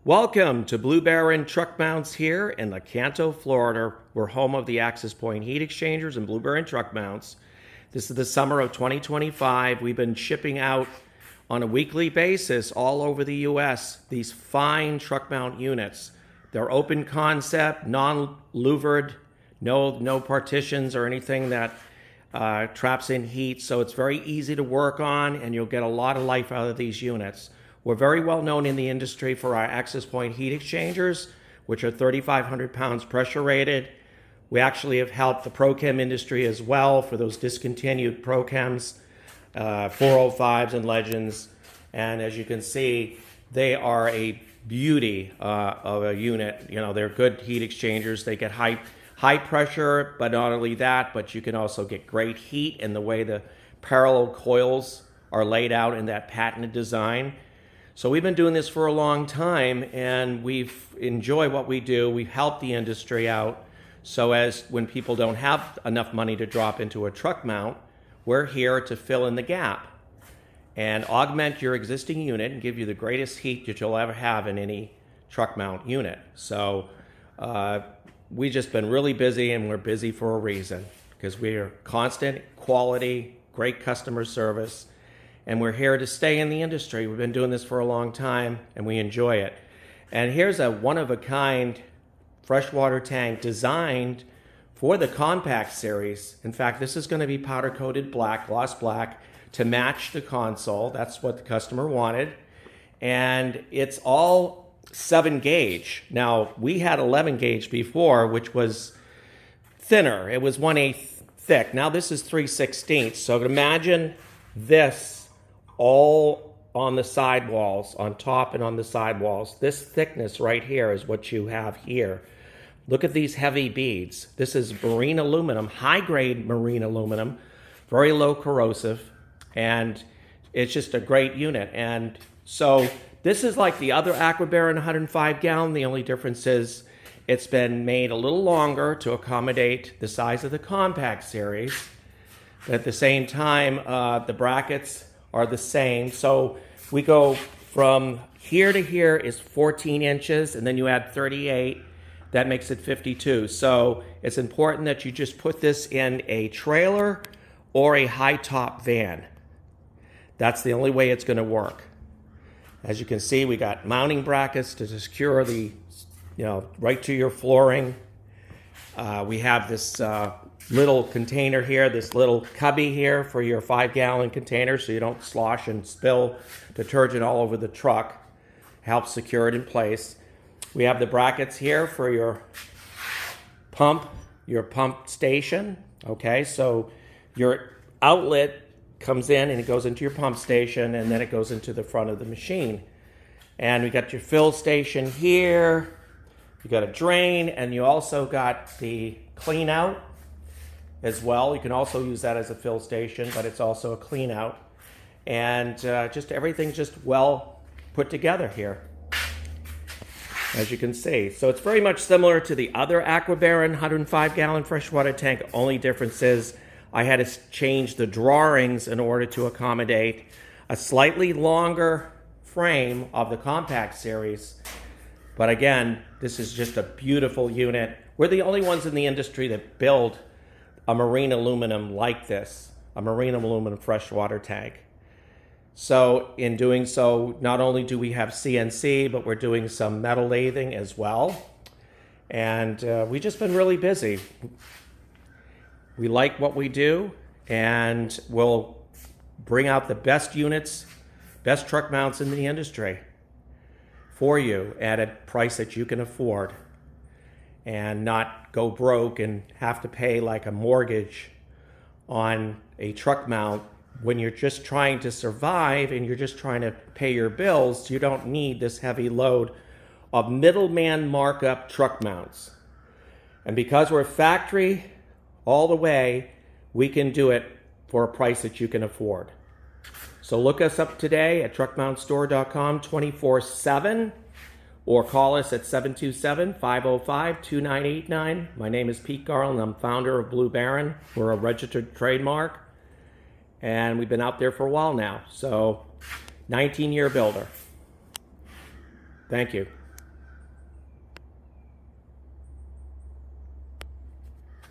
Welcome to Blue Baron Truck Mounts here in Lecanto, Florida. We're home of the Access Point heat exchangers and Blue Baron Truck Mounts. This is the summer of 2025. We've been shipping out on a weekly basis all over the U.S. these fine truck mount units. They're open concept, non-louvered, no partitions or anything that traps in heat. So it's very easy to work on and you'll get a lot of life out of these units. We're very well known in the industry for our Access Point heat exchangers, which are 3,500 pounds pressure rated. We actually have helped the ProChem industry as well for those discontinued ProChems, 405s and Legends. And as you can see, they are a beauty of a unit. You know, they're good heat exchangers. They get high pressure, but not only that, but you can also get great heat in the way the parallel coils are laid out in that patented design. So we've been doing this for a long time and we've enjoyed what we do. We've helped the industry out. So as when people don't have enough money to drop into a truck mount, we're here to fill in the gap and augment your existing unit and give you the greatest heat that you'll ever have in any truck mount unit. So we've just been really busy, and we're busy for a reason, because we are constant quality, great customer service. And we're here to stay in the industry. We've been doing this for a long time and we enjoy it. And here's a one-of-a-kind freshwater tank designed for the compact series. In fact, this is going to be powder-coated black, gloss black, to match the console. That's what the customer wanted. And it's all 7 gauge. Now, we had 11 gauge before, which was thinner. It was 1/8 thick. Now this is 3/16. So imagine this all on the sidewalls, on top and on the sidewalls. This thickness right here is what you have here. Look at these heavy beads. This is marine aluminum, high-grade marine aluminum, very low corrosive, and it's just a great unit. And so this is like the other Aquabaron 105 gallon. The only difference is it's been made a little longer to accommodate the size of the compact series. But at the same time, the brackets are the same. So we go from here to here is 14 inches, and then you add 38. That makes it 52. So it's important that you just put this in a trailer or a high-top van. That's the only way it's going to work. As you can see, we got mounting brackets to secure the, right to your flooring. We have this little container here, this little cubby here for your 5-gallon container so you don't slosh and spill detergent all over the truck. Helps secure it in place. We have the brackets here for your pump station. Okay, so your outlet comes in and it goes into your pump station, and then it goes into the front of the machine. And we got your fill station here. You got a drain, and you also got the clean out as well. You can also use that as a fill station, but it's also a clean out. And just everything's just well put together here, as you can see. So it's very much similar to the other Aquabaron 105-gallon freshwater tank. Only difference is I had to change the drawings in order to accommodate a slightly longer frame of the compact series. But again, this is just a beautiful unit. We're the only ones in the industry that build a marine aluminum like this, a marine aluminum freshwater tank. So in doing so, not only do we have CNC, but we're doing some metal lathing as well. And we've just been really busy. We like what we do, and we'll bring out the best units, best truck mounts in the industry for you at a price that you can afford, and not go broke and have to pay like a mortgage on a truck mount when you're just trying to survive and you're just trying to pay your bills. You don't need this heavy load of middleman markup truck mounts. And because we're factory all the way, we can do it for a price that you can afford. So look us up today at truckmountstore.com 24/7. or call us at 727-505-2989. My name is Pete Garland. I'm founder of Blue Baron. We're a registered trademark, and we've been out there for a while now. So 19-year builder. Thank you.